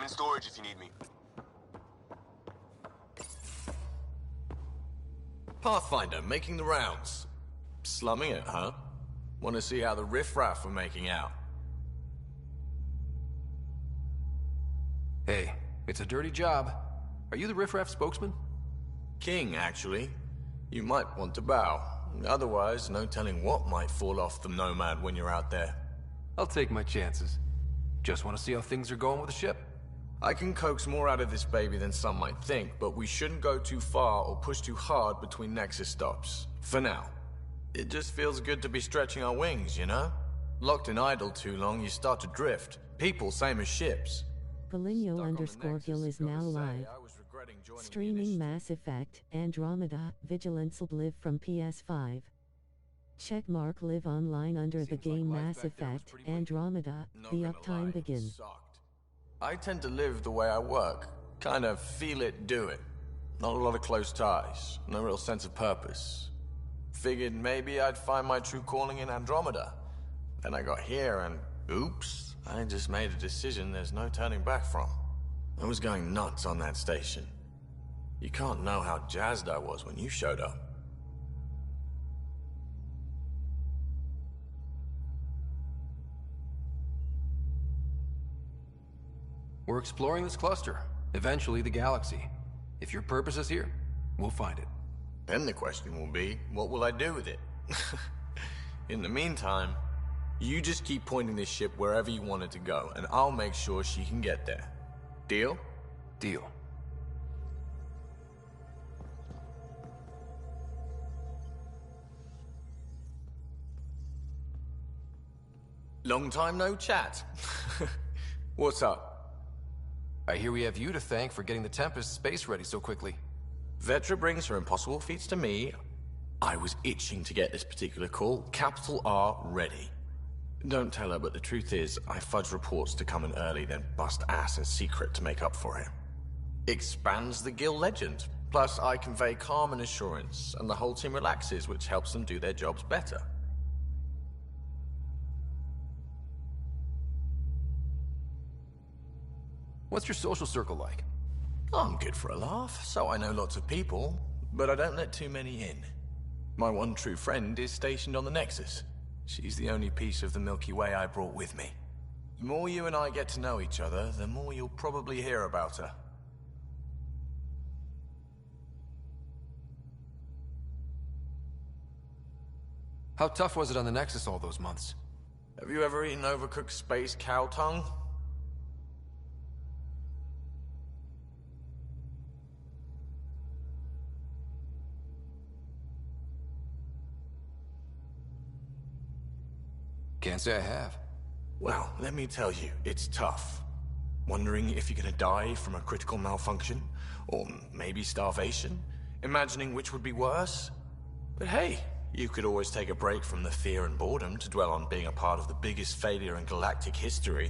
in storage if you need me. Pathfinder, making the rounds. Slumming it, huh? Want to see how the riffraff are making out? Hey, it's a dirty job. Are you the riffraff spokesman? King, actually. You might want to bow. Otherwise, no telling what might fall off the Nomad when you're out there. I'll take my chances. Just want to see how things are going with the ship. I can coax more out of this baby than some might think, but we shouldn't go too far or push too hard between Nexus stops. For now. It just feels good to be stretching our wings, you know? Locked in idle too long, you start to drift. People, same as ships. Polino_Gil is now live. Streaming Mass Effect, Andrómeda, Vigilance Live from PS5. Checkmark live online under the game Mass Effect, Andrómeda, the uptime begin. I tend to live the way I work. Kind of feel it, do it. Not a lot of close ties, no real sense of purpose. Figured maybe I'd find my true calling in Andrómeda. Then I got here and, oops, I just made a decision there's no turning back from. I was going nuts on that station. You can't know how jazzed I was when you showed up. We're exploring this cluster, eventually the galaxy. If your purpose is here, we'll find it. Then the question will be, what will I do with it? In the meantime, you just keep pointing this ship wherever you want it to go, and I'll make sure she can get there. Deal? Deal. Long time no chat. What's up? I hear we have you to thank for getting the Tempest space ready so quickly. Vetra brings her impossible feats to me. I was itching to get this particular call. Capital R ready. Don't tell her, but the truth is, I fudge reports to come in early, then bust ass in secret to make up for it. Expands the guild legend. Plus, I convey calm and assurance, and the whole team relaxes, which helps them do their jobs better. What's your social circle like? I'm good for a laugh, so I know lots of people, but I don't let too many in. My one true friend is stationed on the Nexus. She's the only piece of the Milky Way I brought with me. The more you and I get to know each other, the more you'll probably hear about her. How tough was it on the Nexus all those months? Have you ever eaten overcooked space cow tongue? Can't say I have. Well, let me tell you, it's tough. Wondering if you're gonna die from a critical malfunction, or maybe starvation, imagining which would be worse. But hey, you could always take a break from the fear and boredom to dwell on being a part of the biggest failure in galactic history.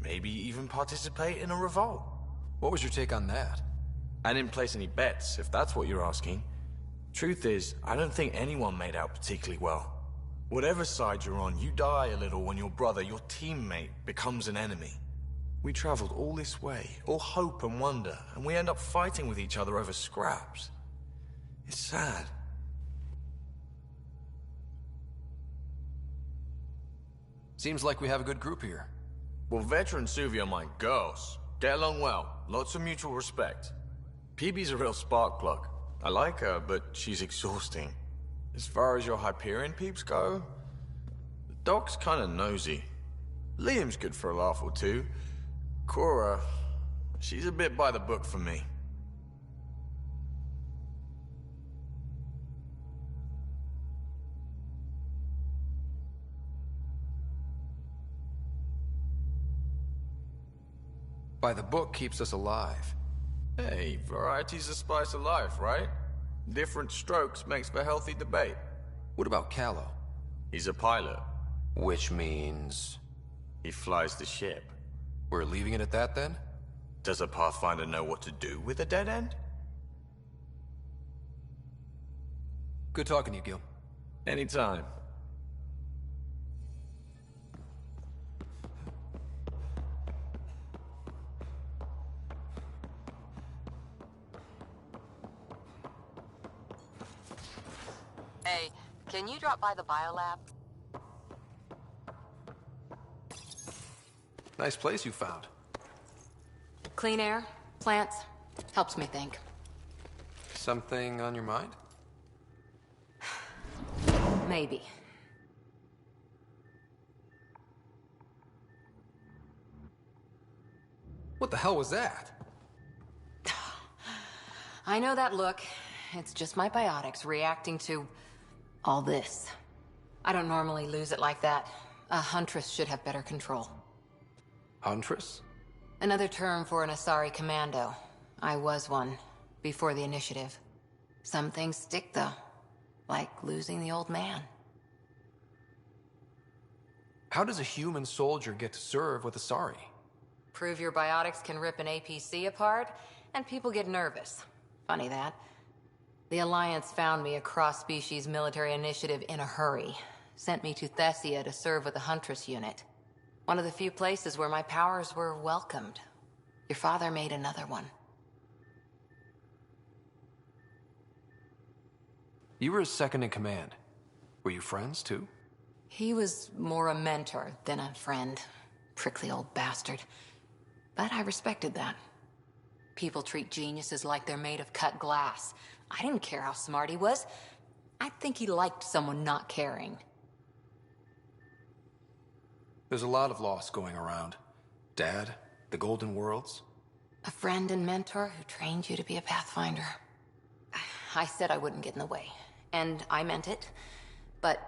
Maybe even participate in a revolt. What was your take on that? I didn't place any bets, if that's what you're asking. Truth is, I don't think anyone made out particularly well. Whatever side you're on, you die a little when your brother, your teammate, becomes an enemy. We traveled all this way, all hope and wonder, and we end up fighting with each other over scraps. It's sad. Seems like we have a good group here. Well, Vetra and Suvi are my girls. Get along well, lots of mutual respect. PB's a real spark plug. I like her, but she's exhausting. As far as your Hyperion peeps go, the doc's kinda nosy. Liam's good for a laugh or two. Cora, she's a bit by the book for me. By the book keeps us alive. Hey, variety's the spice of life, right? Different strokes makes for healthy debate. What about Callow? He's a pilot. Which means... He flies the ship. We're leaving it at that then? Does a Pathfinder know what to do with a dead end? Good talking to you, Gil. Anytime. Hey, can you drop by the biolab? Nice place you found. Clean air, plants, helps me think. Something on your mind? Maybe. What the hell was that? I know that look. It's just my biotics reacting to all this. I don't normally lose it like that. A huntress should have better control. Huntress? Another term for an Asari commando. I was one, before the initiative. Some things stick, though. Like losing the old man. How does a human soldier get to serve with Asari? Prove your biotics can rip an APC apart, and people get nervous. Funny that. The Alliance found me a cross-species military initiative in a hurry. Sent me to Thessia to serve with the Huntress unit. One of the few places where my powers were welcomed. Your father made another one. You were his second in command. Were you friends, too? He was more a mentor than a friend. Prickly old bastard. But I respected that. People treat geniuses like they're made of cut glass. I didn't care how smart he was. I think he liked someone not caring. There's a lot of loss going around. Dad, the Golden Worlds. A friend and mentor who trained you to be a Pathfinder. I said I wouldn't get in the way. And I meant it. But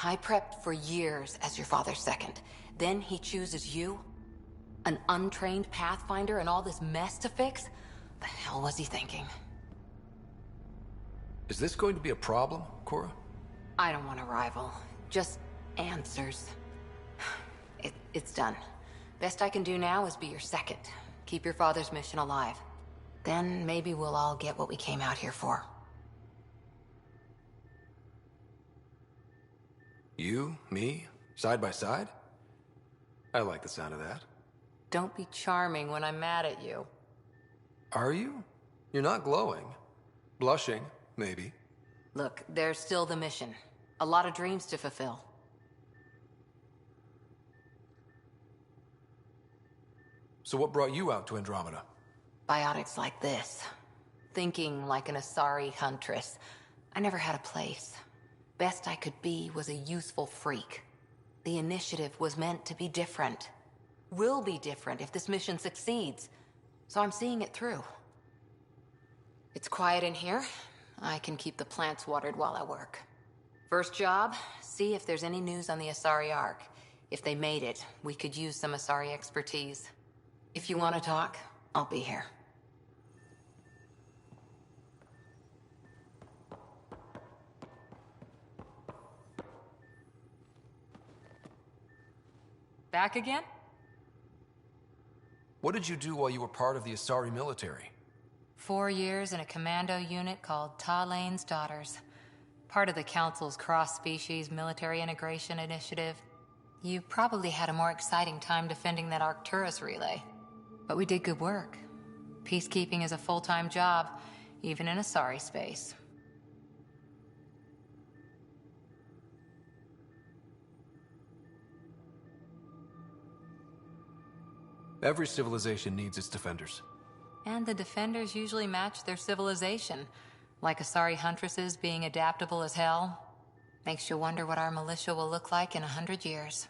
I prepped for years as your father's second. Then he chooses you? An untrained Pathfinder and all this mess to fix? The hell was he thinking? Is this going to be a problem, Cora? I don't want a rival. Just answers. It's done. Best I can do now is be your second. Keep your father's mission alive. Then maybe we'll all get what we came out here for. You, me, side by side? I like the sound of that. Don't be charming when I'm mad at you. Are you? You're not glowing. Blushing, maybe. Look, there's still the mission. A lot of dreams to fulfill. So what brought you out to Andrómeda? Biotics like this. Thinking like an Asari huntress. I never had a place. Best I could be was a useful freak. The initiative was meant to be different. Will be different if this mission succeeds. So I'm seeing it through. It's quiet in here. I can keep the plants watered while I work. First job, see if there's any news on the Asari Ark. If they made it, we could use some Asari expertise. If you want to talk, I'll be here. Back again? What did you do while you were part of the Asari military? 4 years in a commando unit called Talane's Daughters. Part of the Council's cross-species military integration initiative. You probably had a more exciting time defending that Arcturus relay. But we did good work. Peacekeeping is a full-time job, even in Asari space. Every civilization needs its defenders. And the defenders usually match their civilization. Like Asari huntresses being adaptable as hell. Makes you wonder what our militia will look like in 100 years.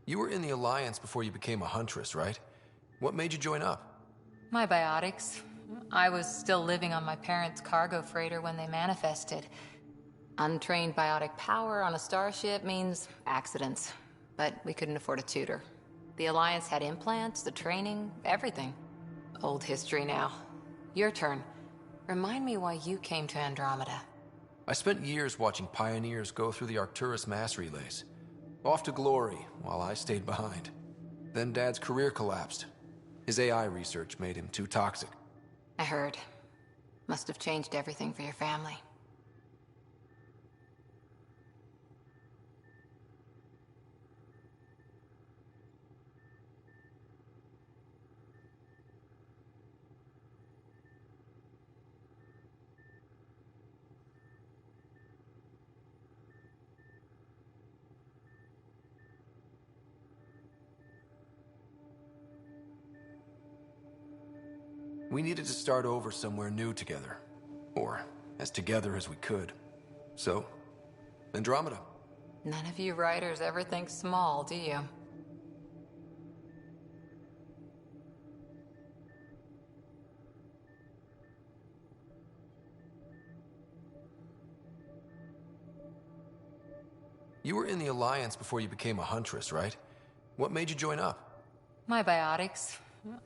You were in the Alliance before you became a huntress, right? What made you join up? My biotics. I was still living on my parents' cargo freighter when they manifested. Untrained biotic power on a starship means accidents. But we couldn't afford a tutor. The Alliance had implants, the training, everything. Old history now. Your turn. Remind me why you came to Andrómeda. I spent years watching pioneers go through the Arcturus mass relays. Off to glory, while I stayed behind. Then Dad's career collapsed. His AI research made him too toxic. I heard. Must have changed everything for your family. We needed to start over somewhere new together. Or as together as we could. So, Andromeda. None of you writers ever think small, do you? You were in the Alliance before you became a Huntress, right? What made you join up? My biotics.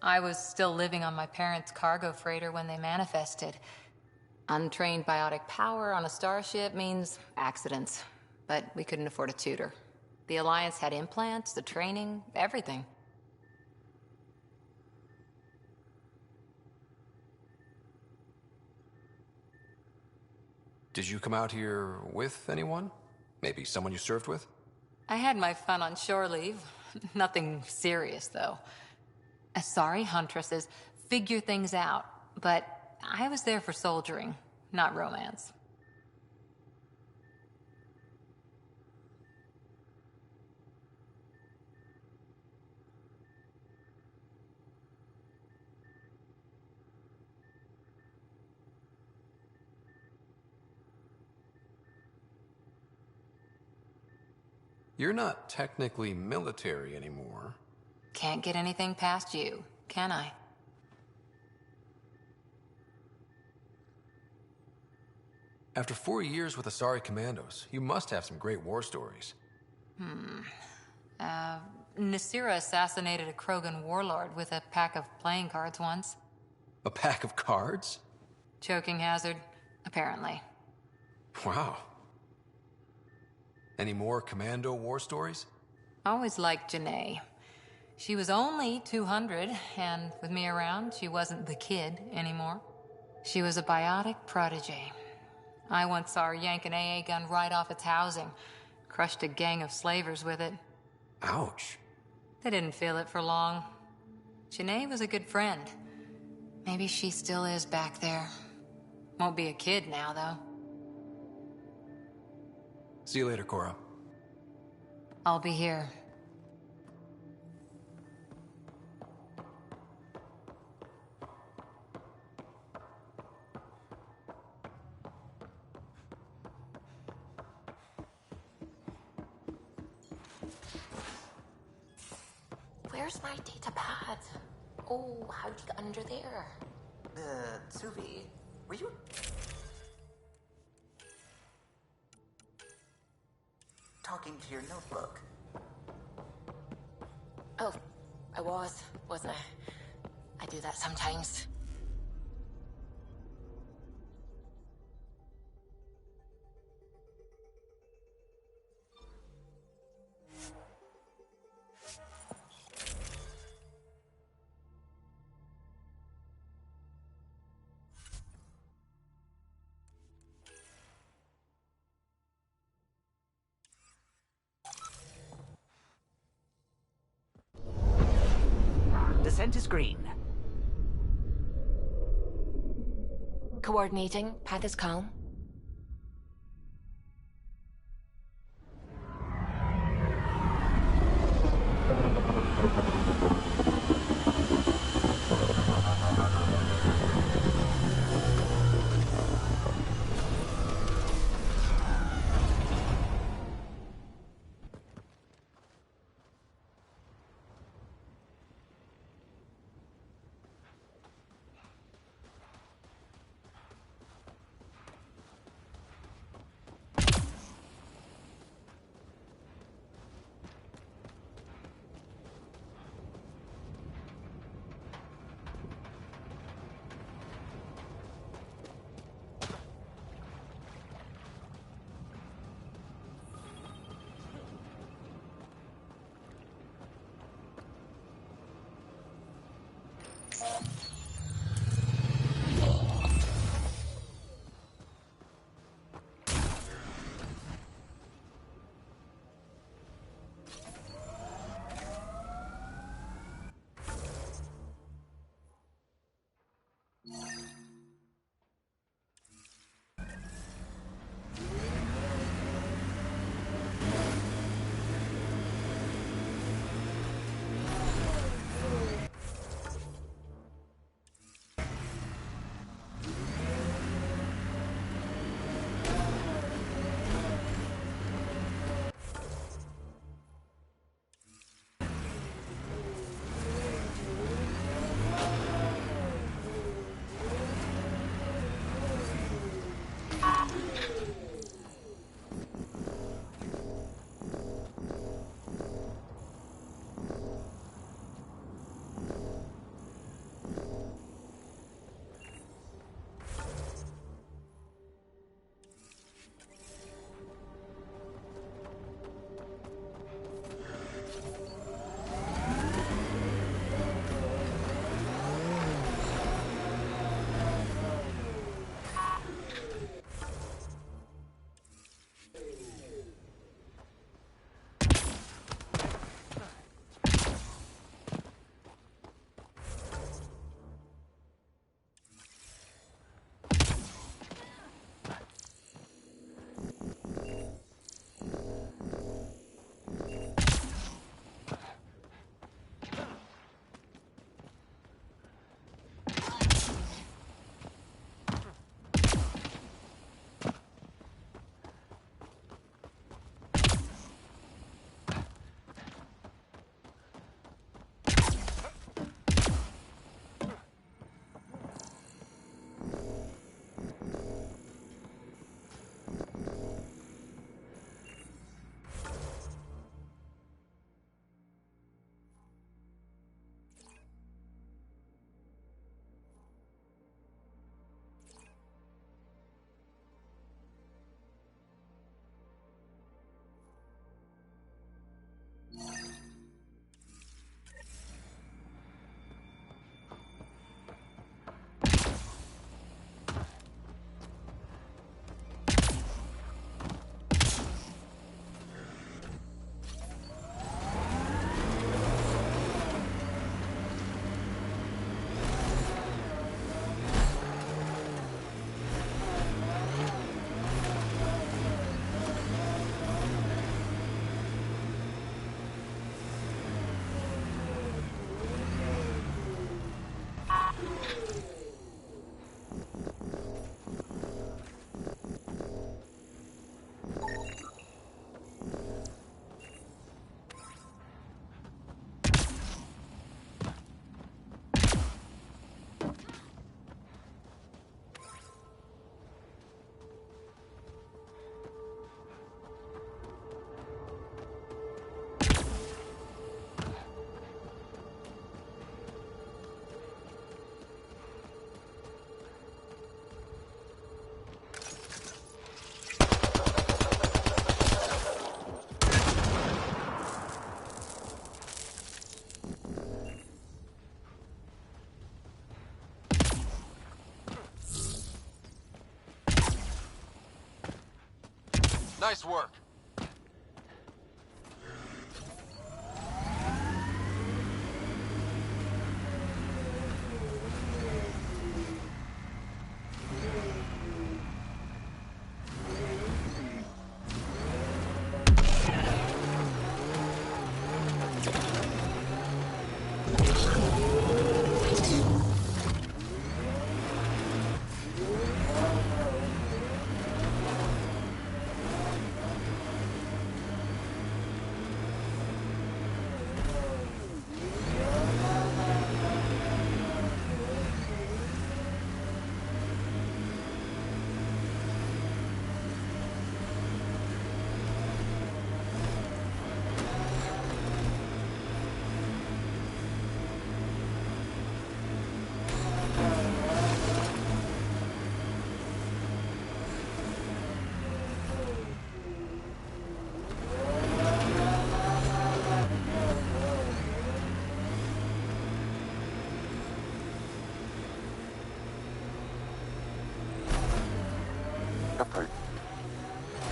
I was still living on my parents' cargo freighter when they manifested. Untrained biotic power on a starship means accidents. But we couldn't afford a tutor. The Alliance had implants, the training, everything. Did you come out here with anyone? Maybe someone you served with? I had my fun on shore leave. Nothing serious, though. Asari Huntresses figure things out, but I was there for soldiering, not romance. You're not technically military anymore. Can't get anything past you, can I? After 4 years with Asari Commandos, you must have some great war stories. Nasira assassinated a Krogan warlord with a pack of playing cards once. A pack of cards? Choking hazard, apparently. Wow. Any more Commando war stories? Always liked Janae. She was only 200, and with me around, she wasn't the kid anymore. She was a biotic protege. I once saw her yank an AA gun right off its housing. Crushed a gang of slavers with it. Ouch. They didn't feel it for long. Janae was a good friend. Maybe she still is back there. Won't be a kid now, though. See you later, Cora. I'll be here. Where's my data pad? Oh, how'd you get under there? Suvi, were you... talking to your notebook? Oh, I wasn't I? I do that sometimes. Descent is green. Coordinating. Path is calm. Nice work.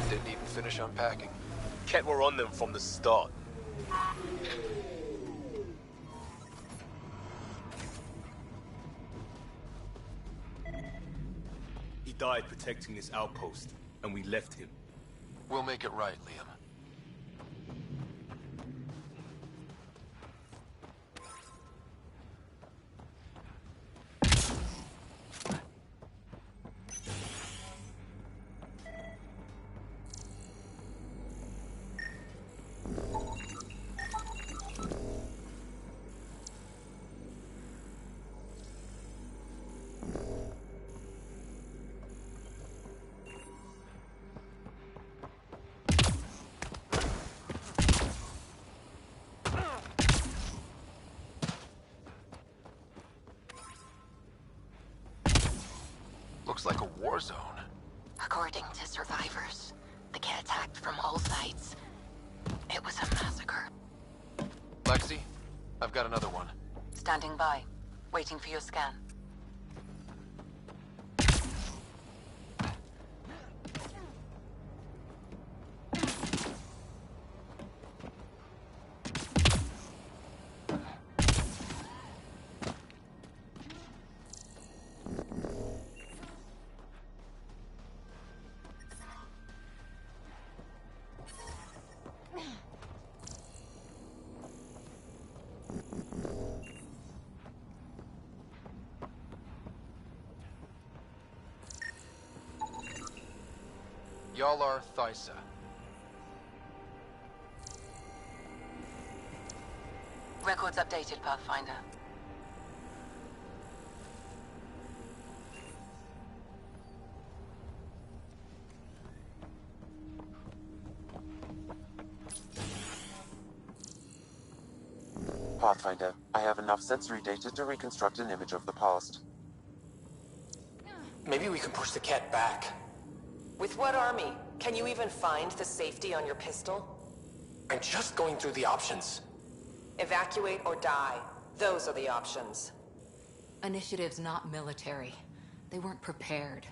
Didn't even finish unpacking. Ket were on them from the start. He died protecting this outpost, and we left him. We'll make it right, Liam. Looks like a war zone. According to survivors, the Ket attacked from all sides. It was a massacre. Lexi, I've got another one. Standing by, waiting for your scan. Y'all are Thysa. Records updated, Pathfinder. Pathfinder, I have enough sensory data to reconstruct an image of the past. Maybe we can push the Ket back. With what army? Can you even find the safety on your pistol? I'm just going through the options. Evacuate or die. Those are the options. Initiative's not military. They weren't prepared.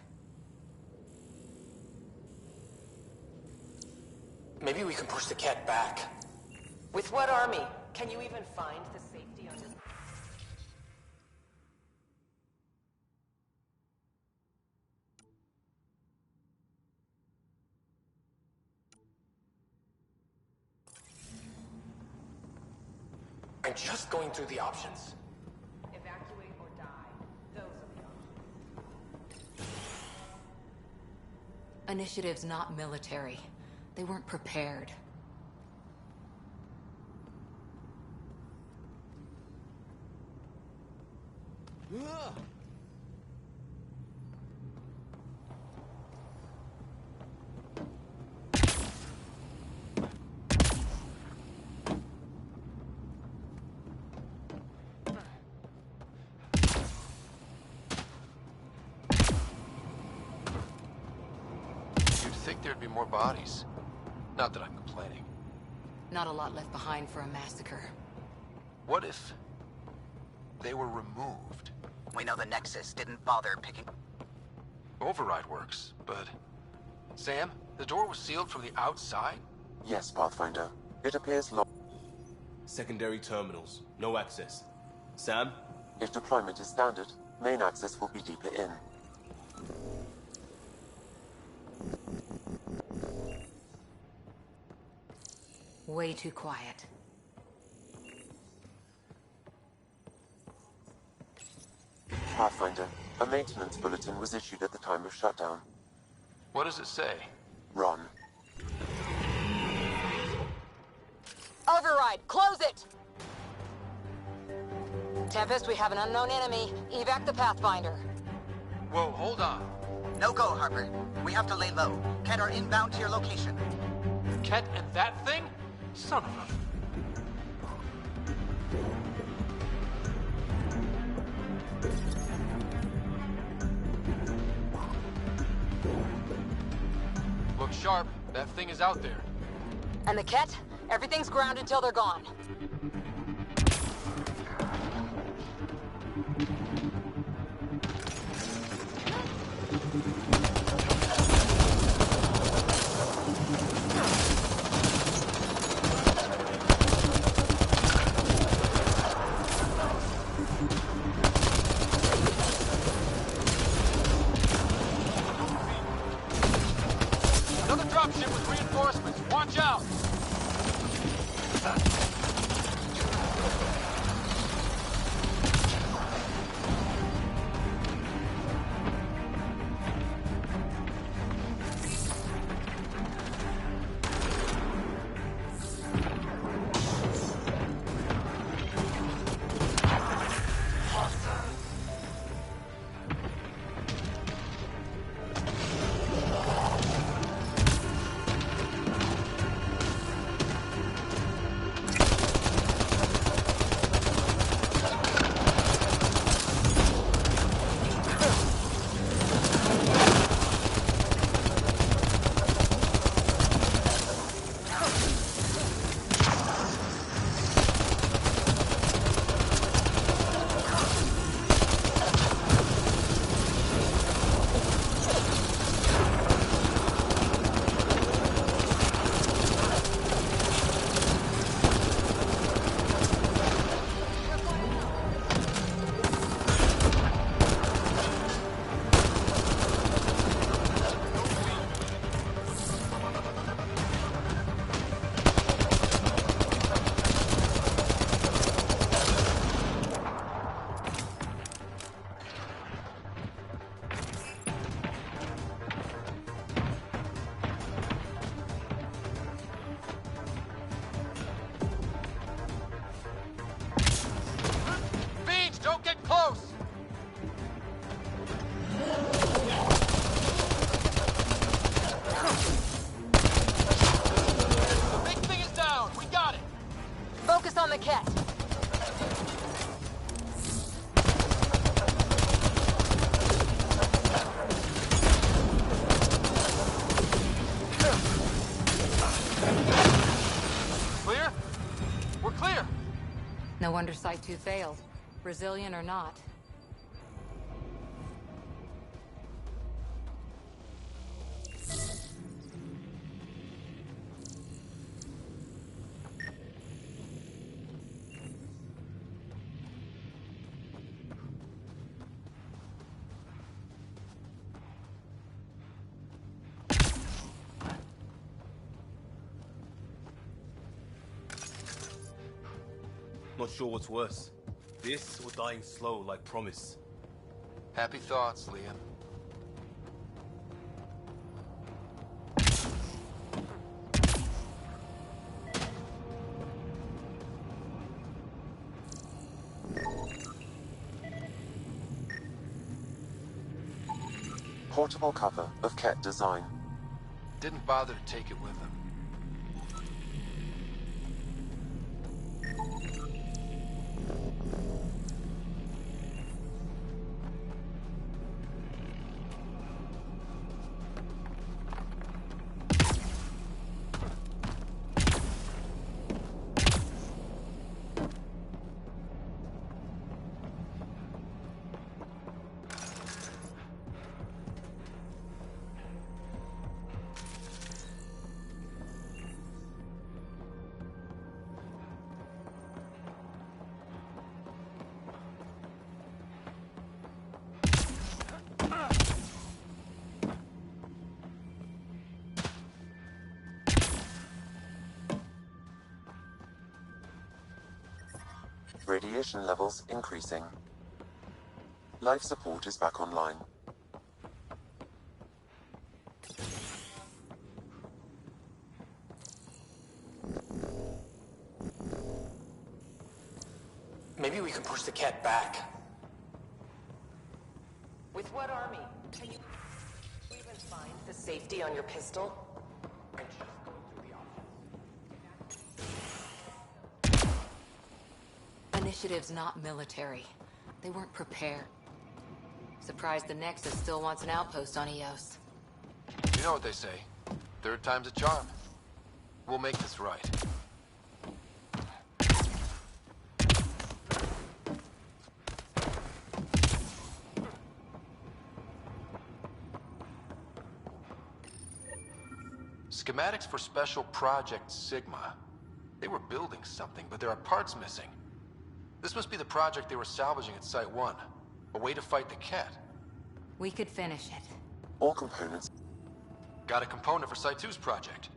Maybe we can push the Ket back. With what army? Can you even find the safety on your... I'm just going through the options. Evacuate or die. Those are the options. Initiative's not military. They weren't prepared. You'd think there'd be more bodies. Not that I'm complaining. Not a lot left behind for a massacre. What if they were removed? We know the Nexus didn't bother picking... Override works, but... Sam, The door was sealed from the outside? Yes, Pathfinder. It appears locked. Secondary terminals. No access. Sam? If deployment is standard, main access will be deeper in. Way too quiet. Pathfinder, a maintenance bulletin was issued at the time of shutdown. What does it say? Run. Override! Close it! Tempest, we have an unknown enemy. Evac the Pathfinder. Whoa, hold on. No go, Harper. We have to lay low. Ket are inbound to your location. Ket and that thing? Son of a... Look sharp. That thing is out there. And the Ket? Everything's grounded till they're gone. Another dropship with reinforcements. Watch out! Don't get close! The big thing is down. We got it. Focus on the Ket. Clear? We're clear. No wonder Site 2 failed. Brazilian or not. Not sure what's worse. This or dying slow like promise. Happy thoughts, Liam. Portable cover of Ket design. Didn't bother to take it with him. Radiation levels increasing. Life support is back online. Maybe we can push the cat back. With what army? Can you even find the safety on your pistol? I'm just going through the options. Initiative's not military. They weren't prepared. Surprised the Nexus still wants an outpost on Eos. You know what they say. Third time's a charm. We'll make this right. Schematics for Special Project Sigma. They were building something, but there are parts missing. This must be the project they were salvaging at Site 1. A way to fight the cat. We could finish it. All components. Got a component for Site 2's project.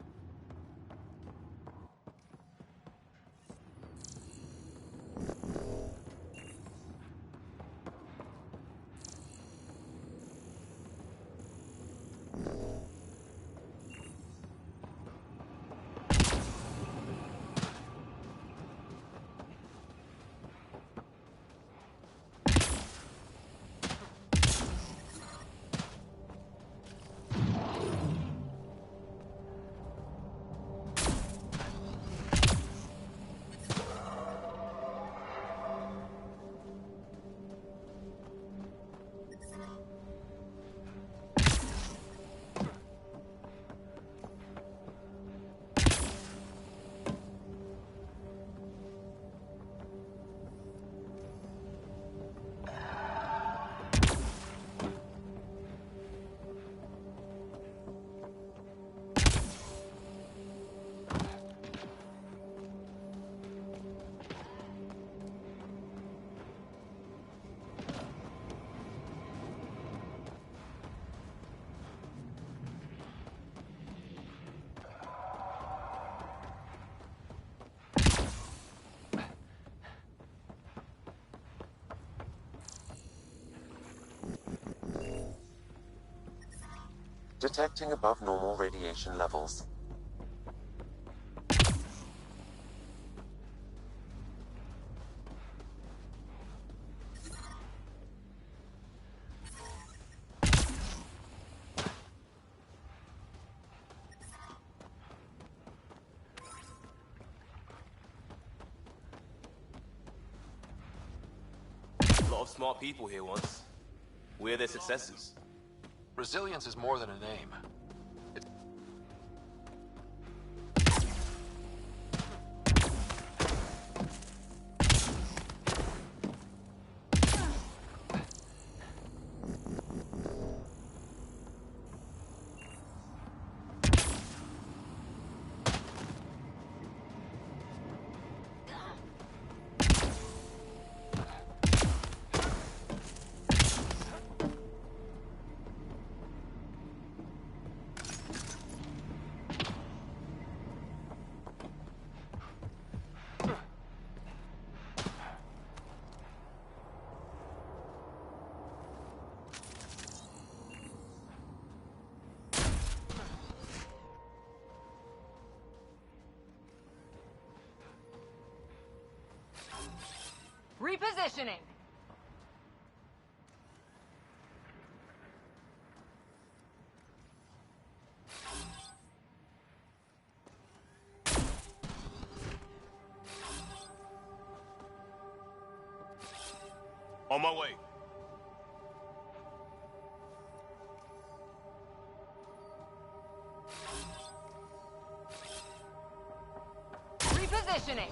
Detecting above normal radiation levels. A lot of smart people here once. We're their successors. Resilience is more than a name. Repositioning! On my way. Repositioning!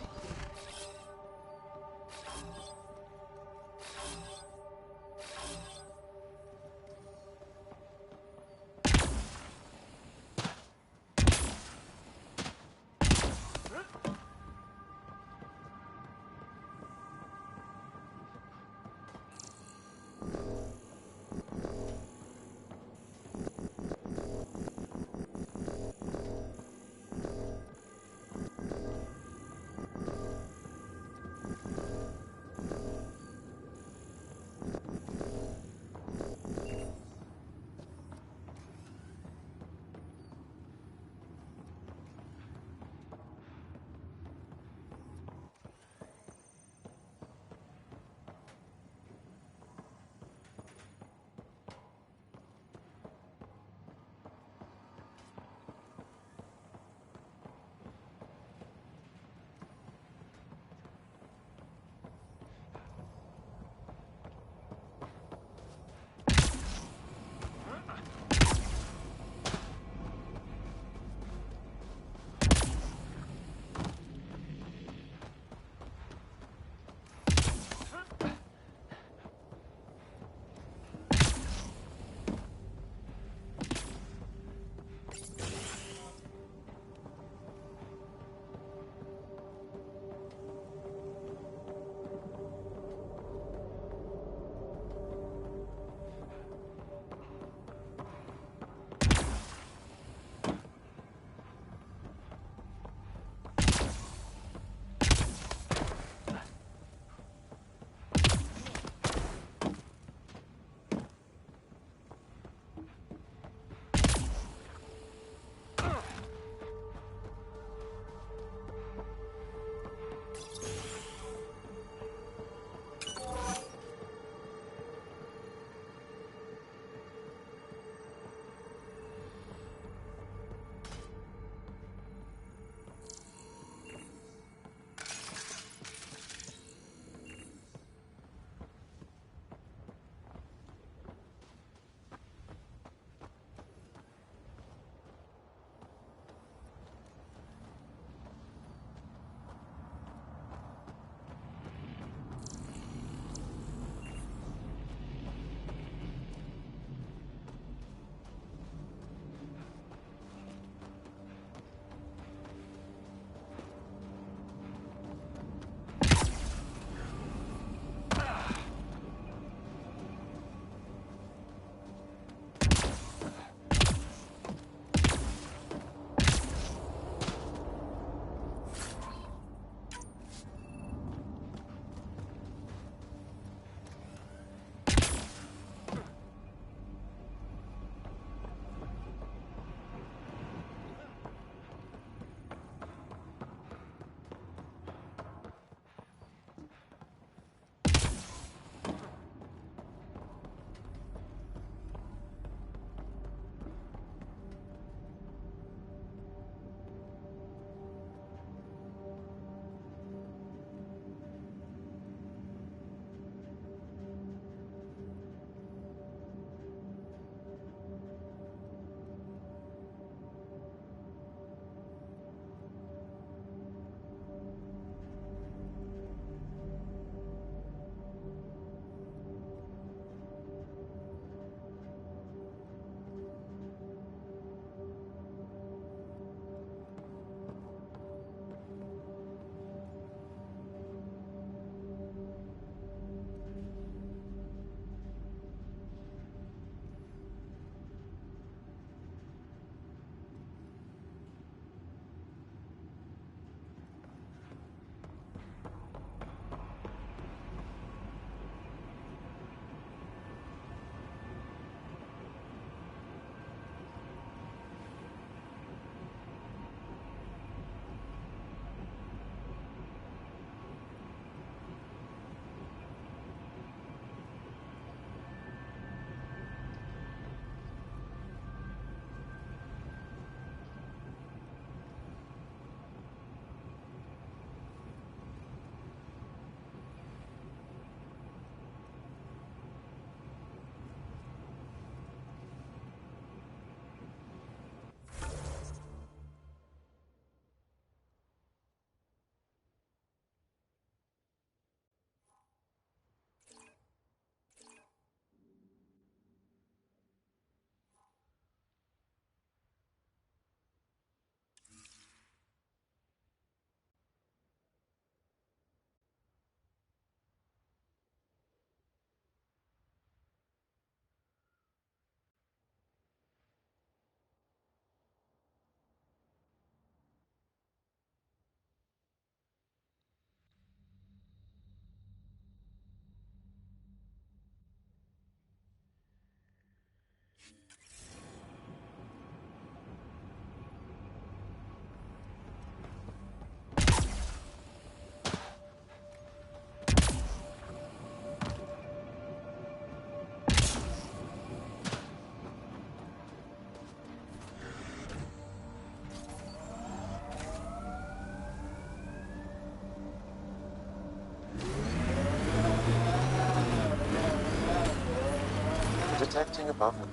Detecting above me.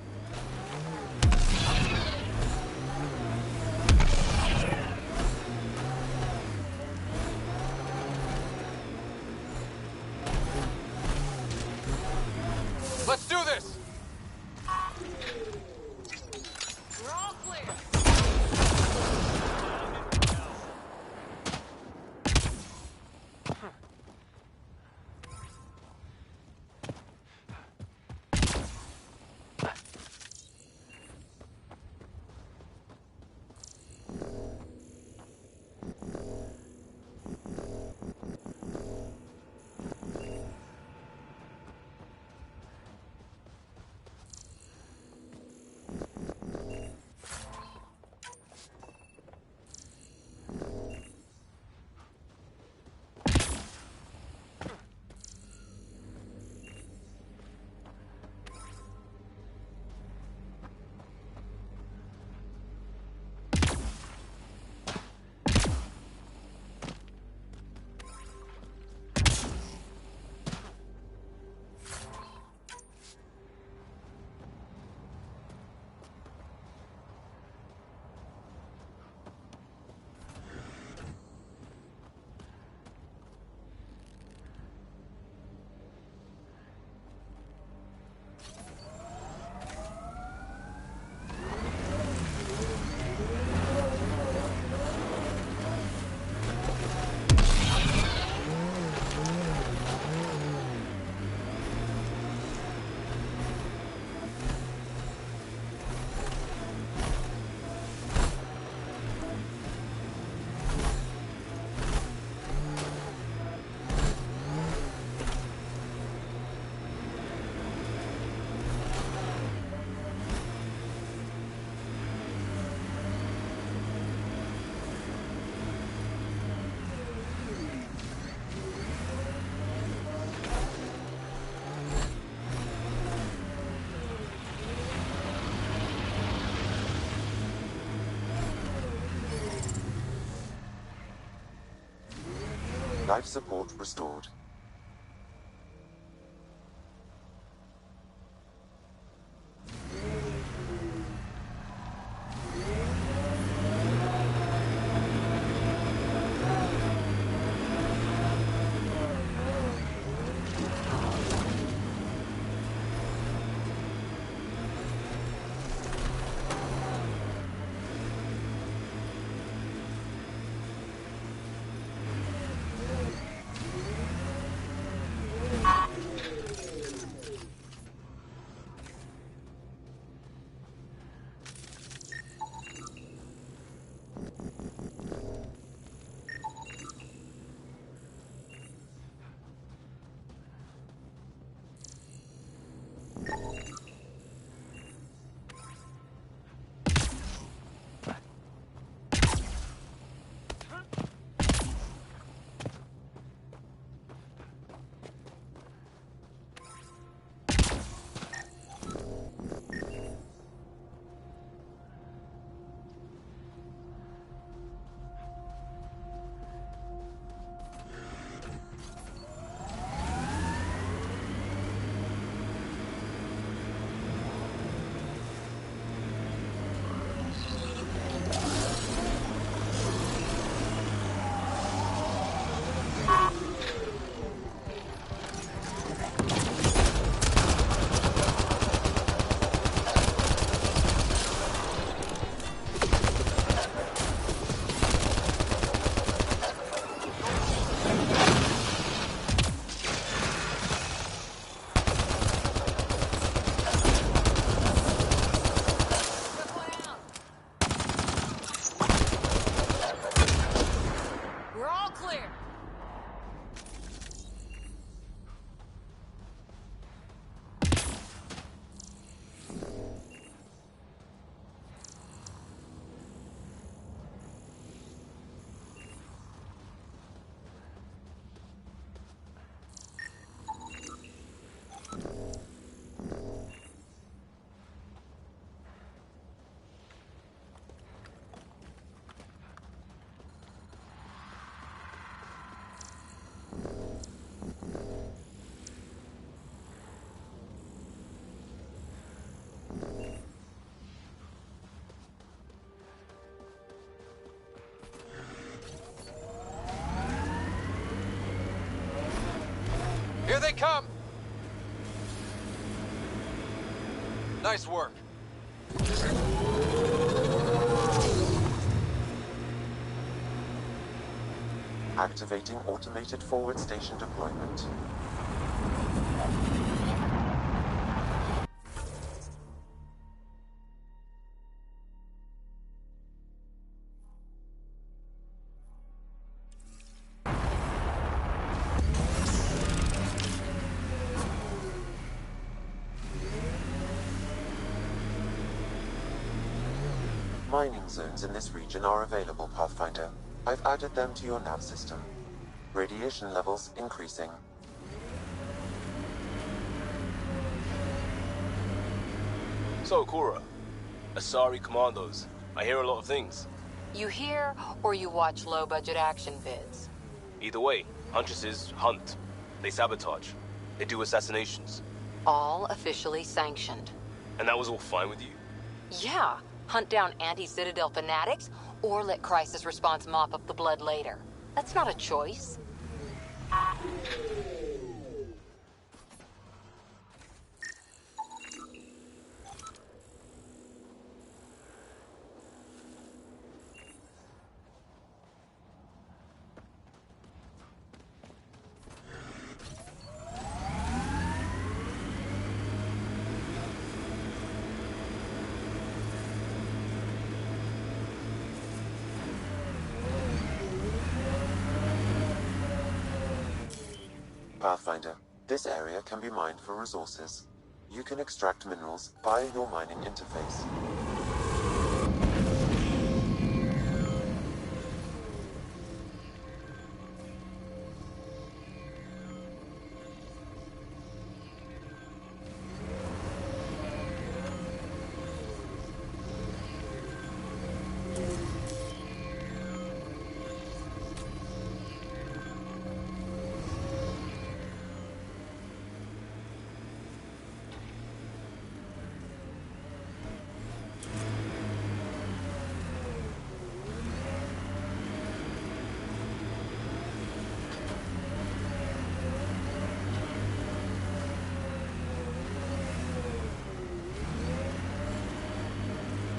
Let's do this! We're all clear. Life support restored. Here they come! Nice work. Activating automated forward station deployment. Mining zones in this region are available, Pathfinder. I've added them to your nav system. Radiation levels increasing. So, Cora, Asari commandos. I hear a lot of things. You hear or you watch low-budget action vids? Either way, Huntresses hunt. They sabotage. They do assassinations. All officially sanctioned. And that was all fine with you? Yeah. Hunt down anti-Citadel fanatics, or let crisis response mop up the blood later. That's not a choice. Pathfinder, this area can be mined for resources. You can extract minerals via your mining interface.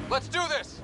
Let's do this!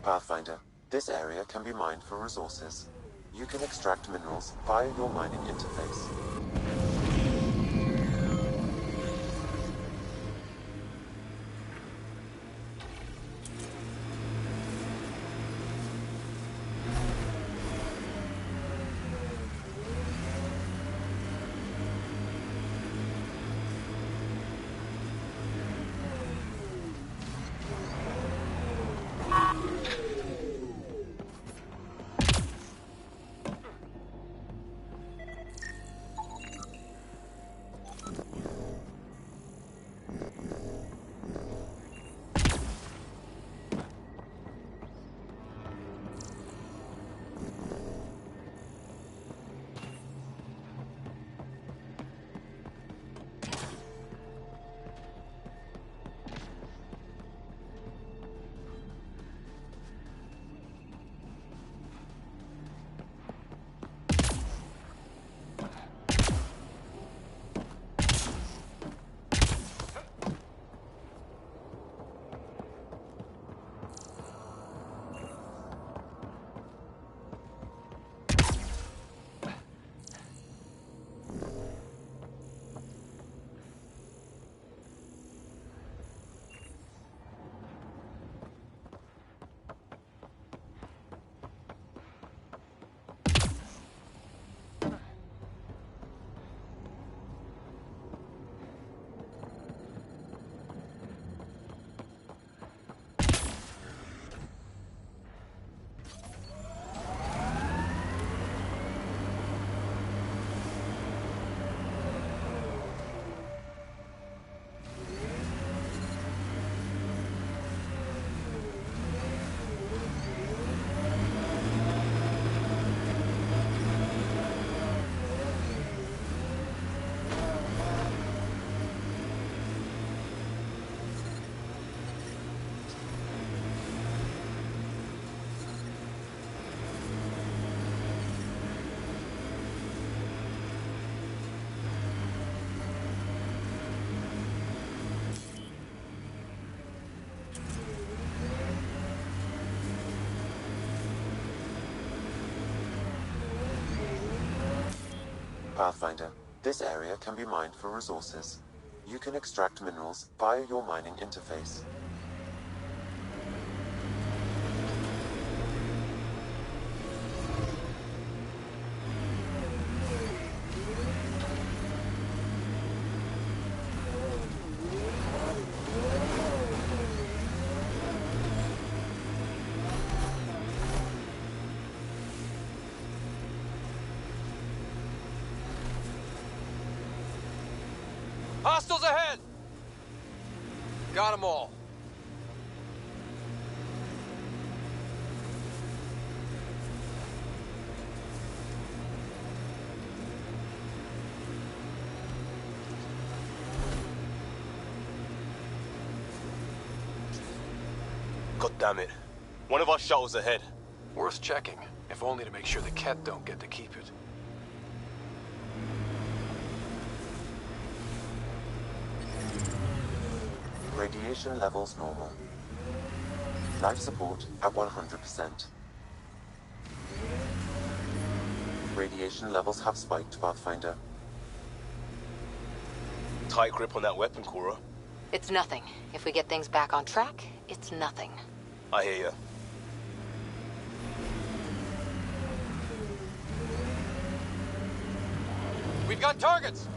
Pathfinder, this area can be mined for resources. You can extract minerals via your mining interface. Pathfinder, this area can be mined for resources. You can extract minerals via your mining interface. Hostiles ahead! Got them all. God damn it. One of our shuttles ahead. Worth checking, if only to make sure the Ket don't get to keep it. Radiation levels normal. Life support at 100%. Radiation levels have spiked, Pathfinder. Tight grip on that weapon, Cora. It's nothing. If we get things back on track, it's nothing. I hear ya. We've got targets!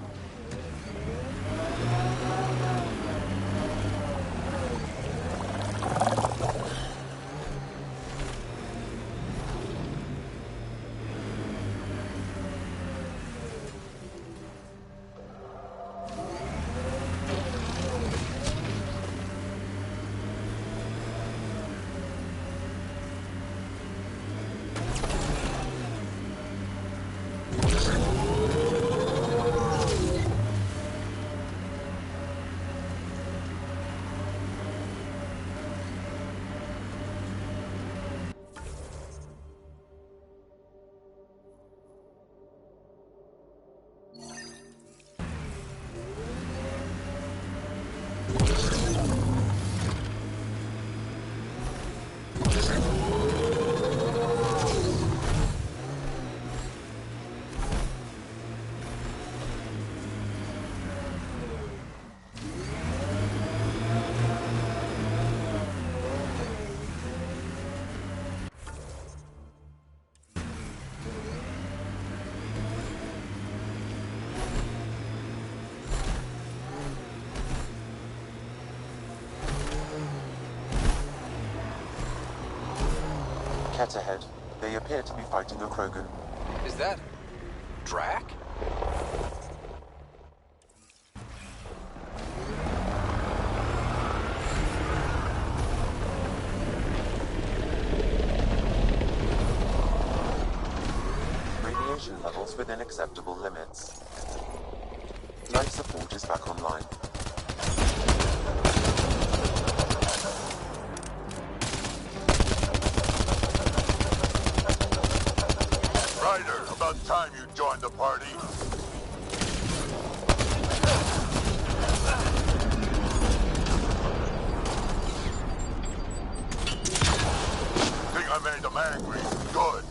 Ket ahead. They appear to be fighting a Krogan. Is that... Drac? Radiation levels within acceptable limits. Life support is back online. Ryder, about time you joined the party. Think I made them angry. Good.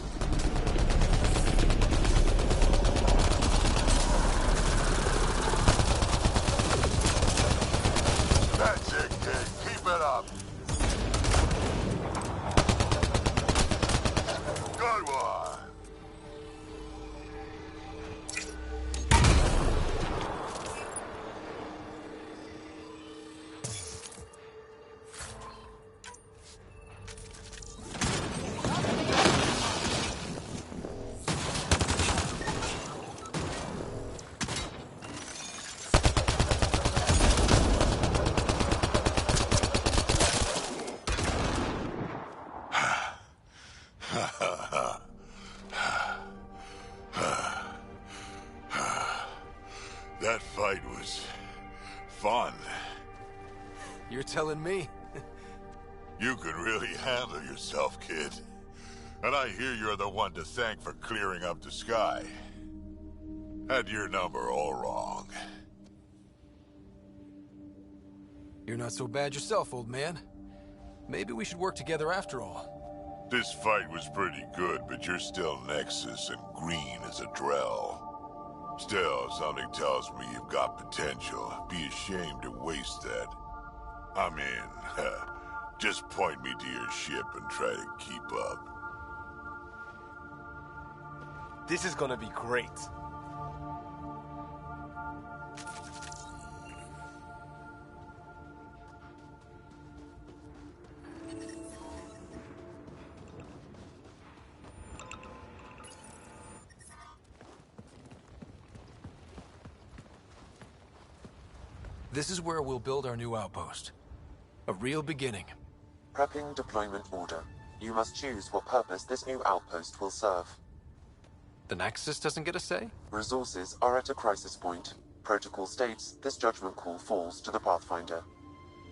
That's it, kid. Keep it up. Good one. That fight was fun. You're telling me? You could really handle yourself, kid. And I hear you're the one to thank for clearing up the sky. Had your number all wrong. You're not so bad yourself, old man. Maybe we should work together after all. This fight was pretty good, but you're still Nexus and green as a Drell. Still, something tells me you've got potential. Be ashamed to waste that. I mean, just point me to your ship and try to keep up. This is gonna be great. This is where we'll build our new outpost. A real beginning. Prepping deployment order. You must choose what purpose this new outpost will serve. The Nexus doesn't get a say? Resources are at a crisis point. Protocol states this judgment call falls to the Pathfinder.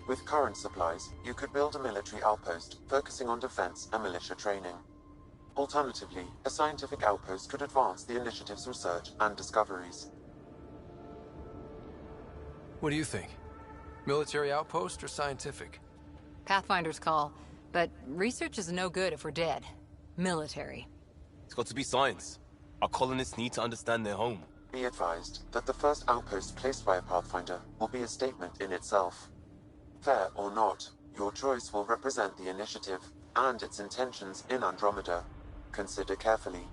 With current supplies, you could build a military outpost focusing on defense and militia training. Alternatively, a scientific outpost could advance the initiative's research and discoveries. What do you think? Military outpost or scientific? Pathfinder's call, but research is no good if we're dead. Military. It's got to be science. Our colonists need to understand their home. Be advised that the first outpost placed by a Pathfinder will be a statement in itself. Fair or not, your choice will represent the initiative and its intentions in Andrómeda. Consider carefully.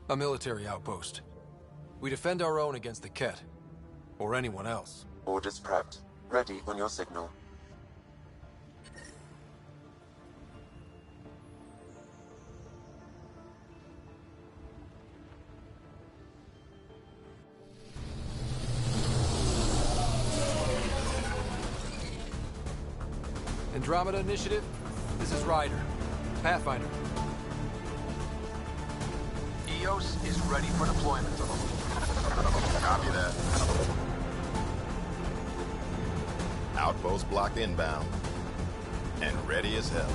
A military outpost. We defend our own against the Ket. Or anyone else. Orders prepped. Ready on your signal. Andrómeda Initiative, this is Ryder. Pathfinder. EOS is ready for deployment. Copy that. Outpost blocked inbound. And ready as hell.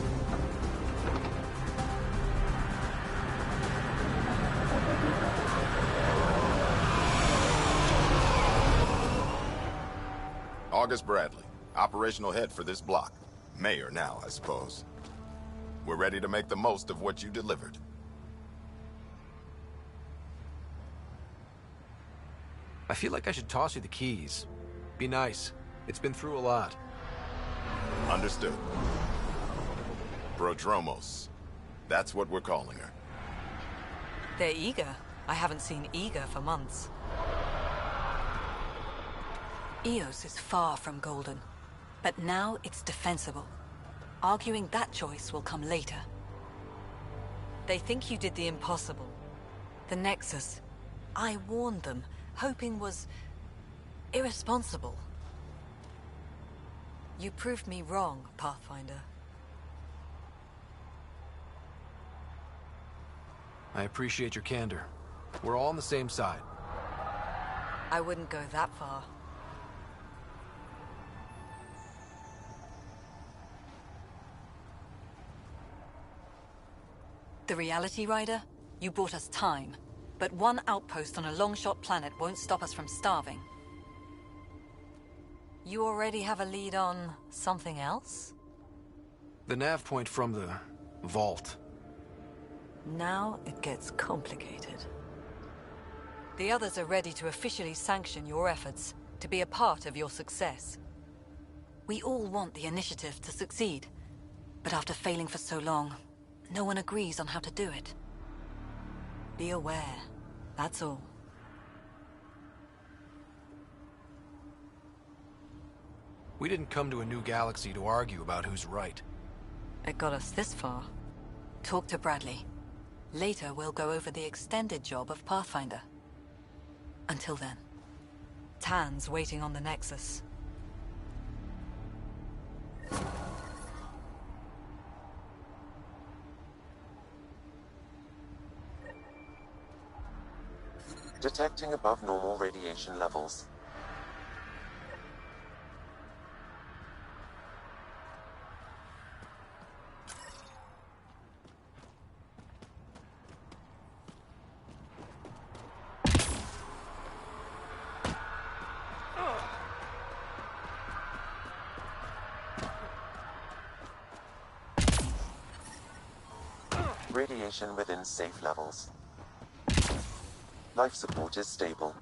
August Bradley, operational head for this block. Mayor now, I suppose. We're ready to make the most of what you delivered. I feel like I should toss you the keys. Be nice. It's been through a lot. Understood. Prodromos. That's what we're calling her. They're eager. I haven't seen eager for months. EOS is far from golden. But now it's defensible. Arguing that choice will come later. They think you did the impossible. The Nexus. I warned them, hoping was irresponsible. You proved me wrong, Pathfinder. I appreciate your candor. We're all on the same side. I wouldn't go that far. The Reality Rider? You brought us time. But one outpost on a long-shot planet won't stop us from starving. You already have a lead on something else? The nav point from the vault. Now it gets complicated. The others are ready to officially sanction your efforts, to be a part of your success. We all want the initiative to succeed, but after failing for so long, no one agrees on how to do it. Be aware, that's all. We didn't come to a new galaxy to argue about who's right. It got us this far. Talk to Bradley. Later, we'll go over the extended job of Pathfinder. Until then, Tan's waiting on the Nexus. Detecting above normal radiation levels. Radiation within safe levels. Life support is stable.